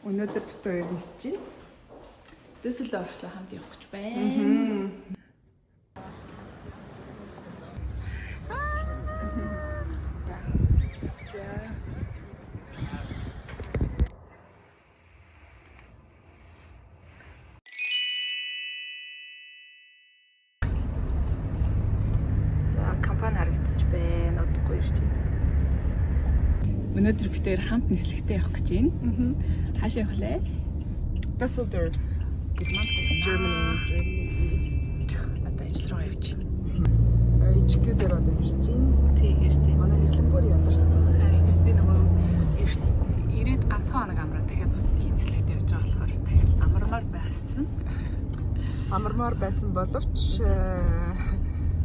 Өнөөдөр бид хоёр нисэж байна. Düsseldorf хамт явах гэж байна. За компани харагдчих байна. Удахгүй ирж байна. Өнөөдөр бид хоёр хамт нислэгтэй явах гэж байна. Хаашаа явах лээ? Düsseldorf. Germany. Одоо ажил руу явж байна. HQ дээр одоо ирж байна. Тий, ирж байна. Манай Хэрлэнбөр ядарсан. Харин би нөгөө ирээд ганцхан хоног амраа дахиад буцсан энэ нислэгтэй явж байгаа болохоор дахиад амармаар байсан. Амармаар байсан боловч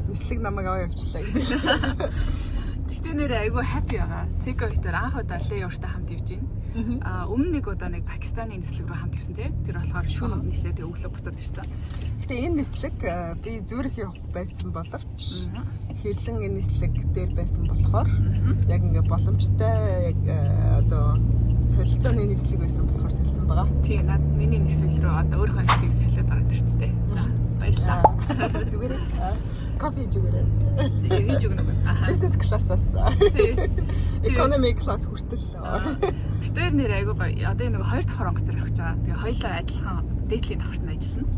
нислэг намайг аваа явчлаа гэдэг. Тэгтээ нэр айгүй хаппи байгаа. Цэко хитэр анх удаа леёртай хамт явж байна. Өмнө нэг удаа нэг Пакистаны нислэг рүү хамт явсан тий. Тэр болохоор шүүн нисээ тэг өглөө буцаад ирсэн. Гэтэ энэ нислэг би Зүрих явах байсан боловч Хэрлэн энэ нислэг дээр байсан болохоор яг ингээ боломжтой яг одоо солилцооны нислэг байсан болохоор салсан байгаа. Тий, над миний нислэг рүү одоо өөрийнхөө нислэгийг салиад ороод ирцтэй. За, баярлалаа. Зүгээрээ кофе зүгээрээ. Хийж өгнө үү? Business class-аас. Economy class хүртэл. Битээр нэр айгүй гоё. Одоо нэг 2-5 онгоцоор явах гэж байгаа. Тэгээ хоёулаа адилхан дээдлийн давхарт ажиллана.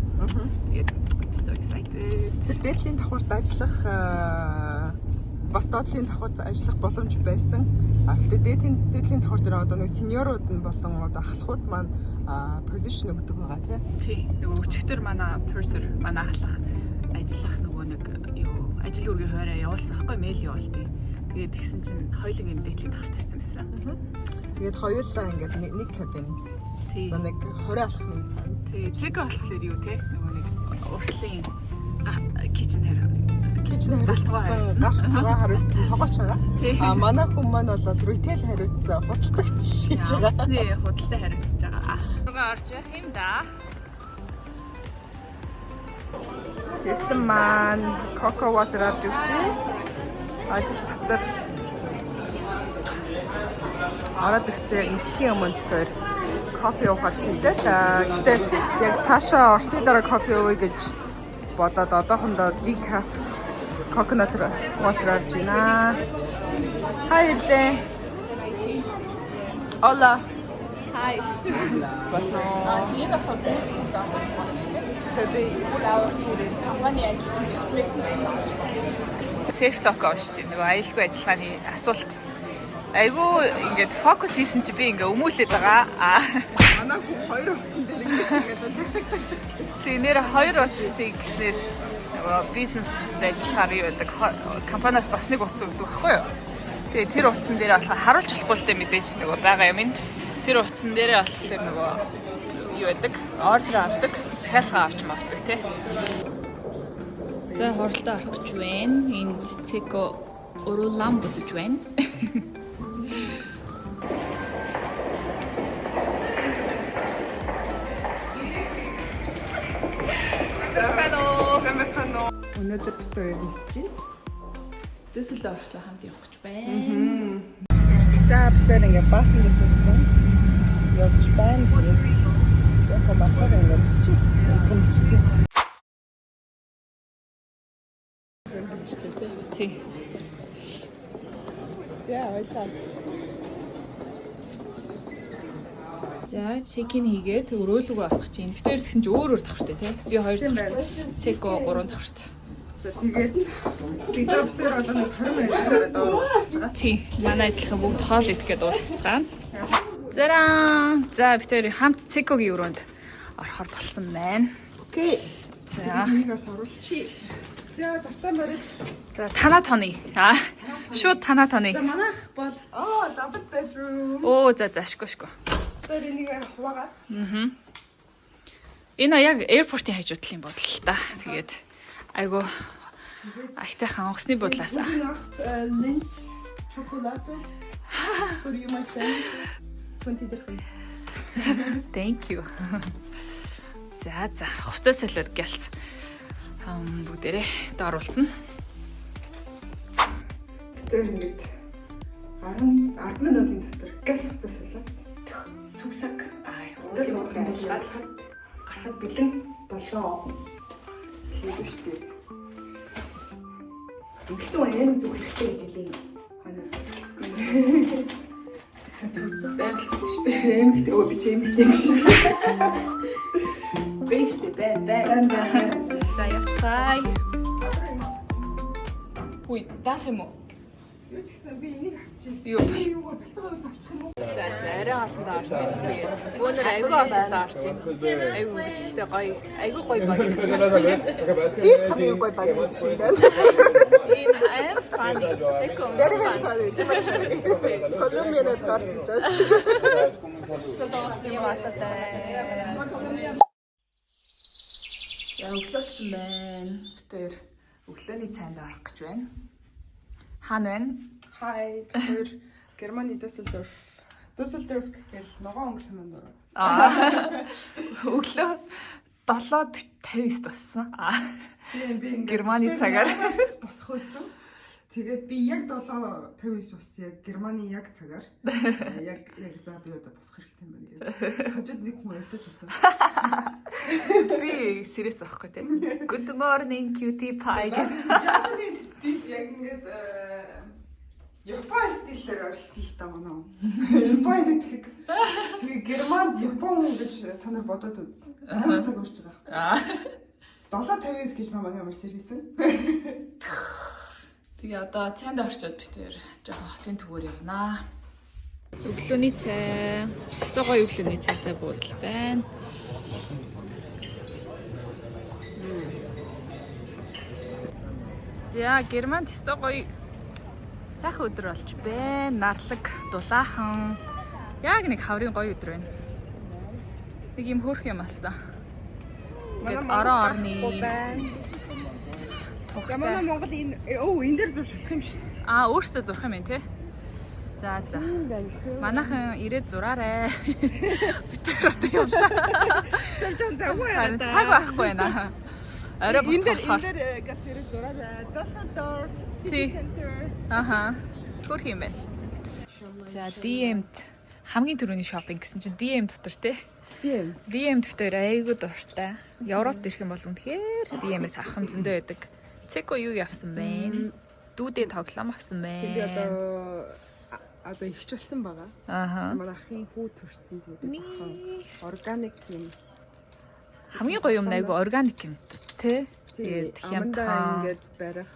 Тэгээд so excited. Тэр дээдлийн давхарт ажиллах бас доотлын давхарт ажиллах боломж байсан. Гэхдээ дээдлийн давхарт дээр одоо нэг сеньорууд нь болон одоо ахлахууд маань position өгдөг байгаа тий. Нөгөө өчигдөр манай purser манай ахлах ажиллах нөгөө нэг юу ажил үргийн хоороо явуулсан байхгүй мэйл явуултыг. Тэгээд тэгсэн чинь хоёулын энэ дээдлийн давхарт тавьсан байсан. Тэгээд хоёулаа ингээд нэг кабинд. За нэг 20 алхмын цаана. Тий. Цэко болохоор юу те? Нөгөө нэг уртлын kitchen хариуцсан хариуцсан тогооч байгаа. Манай хүн маань бол retail хариуцсан худалдагч хийж байгаа. Тий, худалдаа хариуцж байгаа. Тугаа орж явах юм да. Хэрлэн маань coco water авч өгч. Ажил татвар ороод ирсэн нислэгийн өмнө тэр кофе уух шийдээ. Гэхдээ яг цаашаа орсны дараа кофе ууя гэж бодоод одоохондоо decaf coconut water авч байна. Hi Хэрлэн. Hola. Hi. Тэгээд болохоор Facebook-д орж ирэх болно шүү дээ. Тэгээд заавал чирээ компани ажилч байсан ч гэсэн орж болно. Safe-talk уншиж байна. Нөгөө аюулгүй ажиллагааны асуулт. Айгу ингээд фокус хийсэн чи би ингээ өмүүлээд байгаа. Манай хүн 2 утсан дээр ингэж ингээд так. Тий, нэр 2 утсыг гэснээс нөгөө бизнес ажиллахаар юу гэдэг компаниас бас нэг утас өгдөг байхгүй юу? Тэгээ тэр утсан дээр болохоор харуулж болохгүй л дээ мэдээж нөгөө байгаа юм ин. Тэр утсан дээрээ болохоор нөгөө юу гэдэг ордер авдаг, захиалга авч мавдаг тий. За хуралдаа орох гэж байна. Энд цэко урулам бодож байна. Өнөөдөр бид хоёр нисэж байна. Düsseldorf хамт явах гэж байна. За бид хоёр ингээ баасан дэс утсан. Явж байна. Яг махаар ингээ нисэж байна. Тий. За ойлаа. За чекин хийгээд өрөөлөгөө авах чинь. Бид хоёр гэсэн чинь өөр давхартай тий. Би 2 давхар. Цэко 3 давхарт. За тэгээд job-дээр одоо нэг 20 минутаараа доор уулзчих байгаа. Тий. Манай ажлынхаа бүгд хоол идэх гээд уулзцгаана. Зараа. За бид хоёр хамт цэкогийн өрөөнд орохоор болсон байна. Окей. За энийгээс оруулчих. За давтаа морил. За танаа тоны. Шууд танаа тоны. За манайх бол double bedroom. Оо за ашгүй. Тэр энийг хуваагаад. Энэ яг аэропортын хажуудлын бодол л та. Тэгээд айгу айтайхан онгоцны бодлоос. Линт чоколато. For you my friends. 20 dirhams. Thank you. За хувцас салаад гэлс. Бүгдээрээ дооруулсан. Тэр ингээд 10 минутын дотор гэлс хувцас салаад. гарахад бэлэн болоо. Тийм шүү дээ. Ихтэй амар зүг хэрэгтэй гэж хэлээ. Ханаа. Байгаль шүү дээ. Эмэгтэй өө би ч эмэгтэй биш. Биш дээ бай. За явцгаая. Үй, даах юм уу? Юу ч гэсэн би энийг авчих. Юу? Юугаар бэлтгэж авчих юм уу? За арай хоолсондоо орж ийн. Өнөр айгүй хоолсондоо орж ийн. Айгүй хүчтэй гоё. Айгүй гоё баг юм. This хамгийн гоё баг юм шиг байна. In I am funny. Second. Very funny. Колумбианад гарч иж. Юм асасаа. За өглөөлсөн байна. Тэр өглөөний цайнд орох гэж байна. Хаана байна? Hi, тэр Германы Düsseldorf. Düsseldorf гэл ногоон өнгө санаанд ороо. Өглөө 7:59 туссан. Тийм би ингээд Германы цагаар босох байсан. Тэгээд би яг 7:59 болсон. Яг Германы яг цагаар. Яг за би одоо босох хэрэгтэй юм байна гэдэг. Хажууд нэг хүн ярьж байсан. Би serious байхгүй тийм. Good morning cutie pie гэж. Japanese стил яг ингээд Япон стилээр оролцсон л та манай. Япон гэдэг. Тэгээ Германд Япон гэж та нар бодоод үзсэн. Амар цаг урж байгаа. 7:59 гэж намайг амар сэрийсэн. Тэгээ одоо цайнд орчоод би тэр жоохон хотын төвөөр явнаа. Өглөөний цай. Өстой гоё өглөөний цайтай буудал байна. За Германд өстой гоё сайхан өдөр болж байна. Нарлаг, дулаахан. Яг нэг хаврын гоё өдөр байна. Нэг юм хөөрх юм алстаа. Ингээд орон орны Манай Монгол энэ дээр зурж болох юм шүү дээ. Өөртөө зурх юм тий. За. Манайхан ирээд зураарэ. Битээр одоо явлаа. Харин Цаг байхгүй байна. Арай буцаалахаар. Энэ дээр гасэр зураарэ. Düsseldorf City Center. Хөрх юм байна. За DM-д хамгийн түрүүний шопинг гэсэн чинь DM дотор тий. DM дотор айгүй дуртай. Европт ирэх юм бол үнэхээр DM-ээс авах юм зөндөө байдаг. Цэко юу явсан бэ? Дүүдээ тоглоом авсан байна. Би одоо ихч болсон байгаа. Манай ахын хүү төрсөн тэгээд органик юм. Хамгийн гоё юм айгу органик юм тий. Тэгээд хямдхан ингээд барих.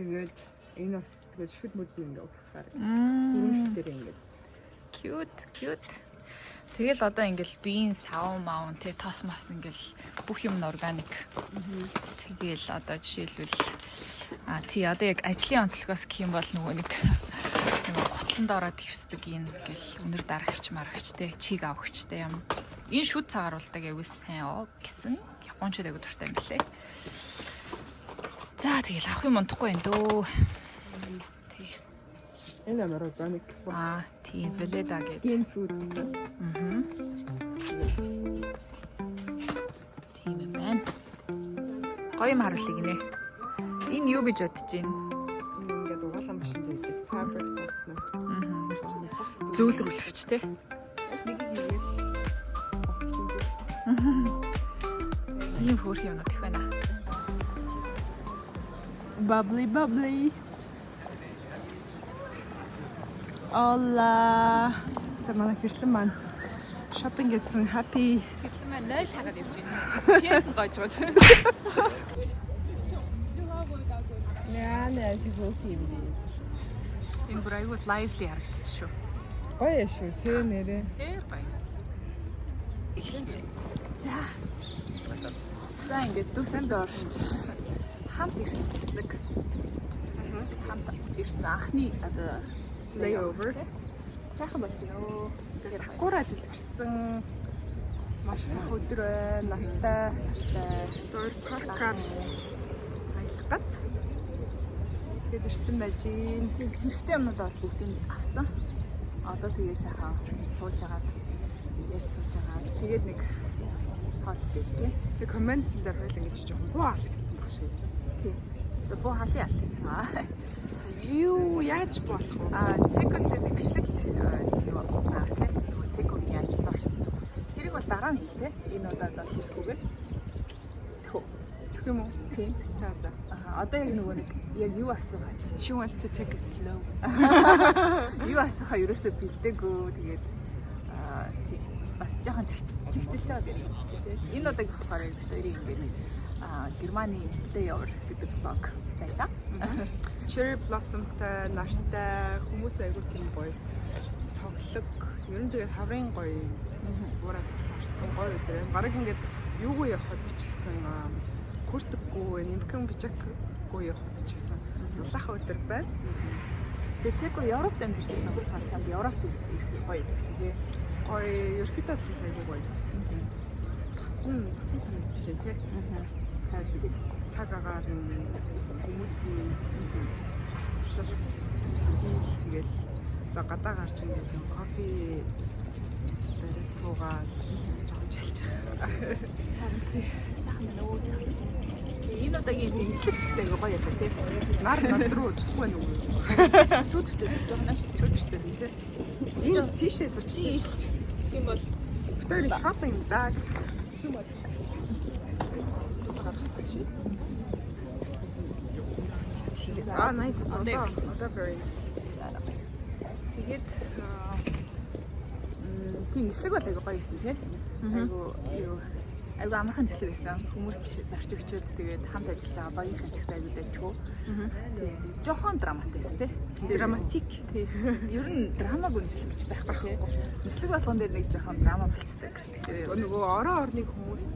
Тэгээд энэ бас тэгээд шүд мөд ингээд урахаар. Дөрөв шүдээр ингээд. Cute. Тэгэл одоо ингээл биеийн савн маун тий тос мас ингээл бүх юм нь органик. Тэгэл одоо жишээлбэл тий одоо яг ажлын онцлогоос гэх юм бол нөгөө нэг готлонд ороод хөвсдөг ингээл өнөр дарагч марагч тий чиг авахчтай юм. Энэ шүд цагааруулдаг аягүй сайн гэсэн японочд аягүй дуртай юм лээ. За тэгэл авах юм унтахгүй байна дөө. Тий. Энэ амар органик. Тийм бэлээ даа гэдэг. Skin food гэсэн. Тийм юм байна. Гоё юм харуулъя гинэ. Энэ юу гэж бодож байна? Ингээд угаалan машин дээр fabric softener. Зөөлрүүлэгч те. Нэг игээл хувцчин зүйл. Ийм хөөрх юмнууд их байна. Bubbly. Ола. За манай хэрлэн маань шопинг гэсэн happy. Хэрлэн маань 0 хагаад явж байна. Чиэс нь гойж байгаа. Яа, тийм юм. Энэ бүр аягүй lively харагдчих шүү. Гоё шүү. Тэ нэрээ. Хэр гоё. За ингээд Düsseldorft хамт ирсэн төслөг. Хамт ирсэн анхны одоо Layover. сайхан болж байна. Тэгээд сакура дэлгэрсэн. Маш сайхан өдөр байна. Нартай. Доор подкаст аялгад. Тэгээд ирсэн байж гин. Хэрэгтэй юмнуудаа бас бүгдийг авцсан. Одоо тэгээ сайхан сууж агаад ярьж сууж агаад тэгээд нэг хоол хийх. Тэг коммент дээр хоёул ингэж жоохон буу алгдсан баг шиг байсан. Тийм. За буу халын аль. Юу яаж болох вэ? Цэкөл тэр нэг бичлэг хийх юу тийм. Нөгөө цэкөний ажилд орсон. Тэр дараа нь хэлээ. Энэ удаад бол хэлэхгүйгээр. Тэгэх юм уу? Тийм. За. Одоо яг нөгөө нэг яг юу асуух вэ? She wants to take it slow. Юу асуухаа ерөөсөө бэлдээгүй. Тэгээд тийм бас жоохон цэгцэлж байгаа даа юм шиг тийм. Энэ удаагийн болохоор яг хоёрын ингээд Германы Playover гэдэг блог байлаа. Cherry Blossom-тай нартай хүмүүс айгуу тийм гоё. Цоглог. Ер нь тэгээд хаврын гоё. Уурам салсан гоё өдөр. Бараг ингээд юугүй явахад ч гэсэн хүртэггүй, нэмхэн бичээгүй явахад ч гэсэн дулаах өдөр байна. Би цэко Европт амьдарч байсан болохоор чамд Европт ирэх гоё гэсэн тий. Гоё ерөөхдөө л айгуу гоё. Татан санагдаж байна тий. Цаг агаар хүмүүсийн хавцлал стил тэгэл одоо гадаа гарч ингээд кофе бариад суугаад жоохон чалж байгаа. Харин тий. Сайхан байна уу сайхан. Энэ удаагийн нислэг ч гэсэн гоё ялаа тий. Нар руу тусахгүй байна уу? Сүйдтэй жоохон нааш сүйдтэй тий. Энэ тийшээ суучих. Чи ийшч. Тийм бол Very shopping bag. too much. Nice. Одоо very nice. Тэгээд тийм нислэг бол айгу гоё юмсэн тий. Айгу амархан нислэг байсан. Хүмүүс зарч өгчөөд тэгээд хамт ажиллаж байгаа багийнхан ч гэсэн айгу дэвчгүй. Тэгээд жохон драматайс тий. Драматик. Тий. Ер нь драмагүй нислэг гэж байхгүй тий. Нислэг болгон дээр нэг жохон драма болцдог. Тэгээд нөгөө орон орны хүмүүс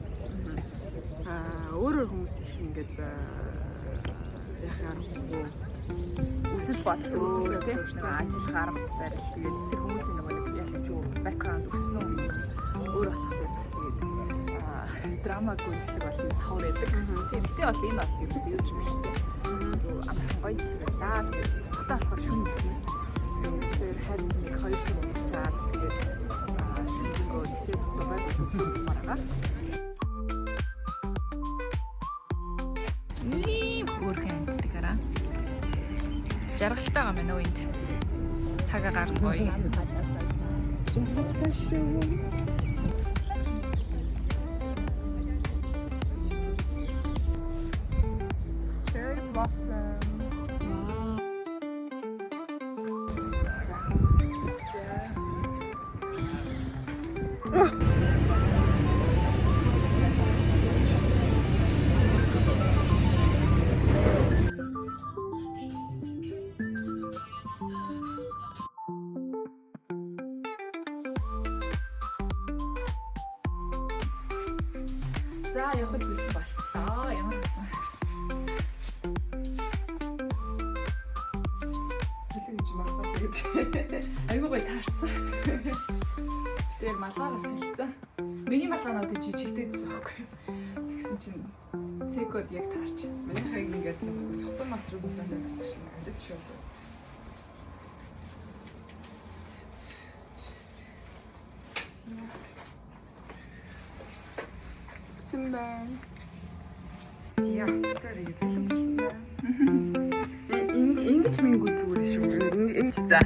өөрөөр хүмүүс их ингээд яхаар үзэл бодол үзүүлэх тийм ажил гарга барил тэгээд зэрэг хүмүүсийн нөгөө нэг ялцгүй бэкграунд өссөн өөр болохоор бас тэгээд драма гүнслэг бол хавар байдаг. Тэгтээ бол энэ бол юу гэсэн юм биш үү? Амархан гоё зүйл байлаа. Буцахтаа болохоор шүн гэсэн. Тэгээд харьц нэг 2 цаг уншиж чаад тэгээд шүнгөө нисээд дугаад маргаа. Миний өөрхөн амтдагаараа жаргалтай байгаа мэн үнд цагаа гарна гоё. Cherry blossom. За явахд бэлэн болчлоо. Ямар Хэлэж магадгүй тэгээд. айгуу гоё таарсан. Тэр малгаараас хэлцээ. Миний малгаанууд жижигтэй байсан байхгүй юу? Тэгсэн чинь цекод яг таарч. Миний хаяг ингээд сохтон мас руу бүлэндээ гарчихсан. Амжид шүү. Симбан. Сия, тэр их бэлэн болсон байна. Ингэж минь гүйл зүгээр шүү. Ингэж За.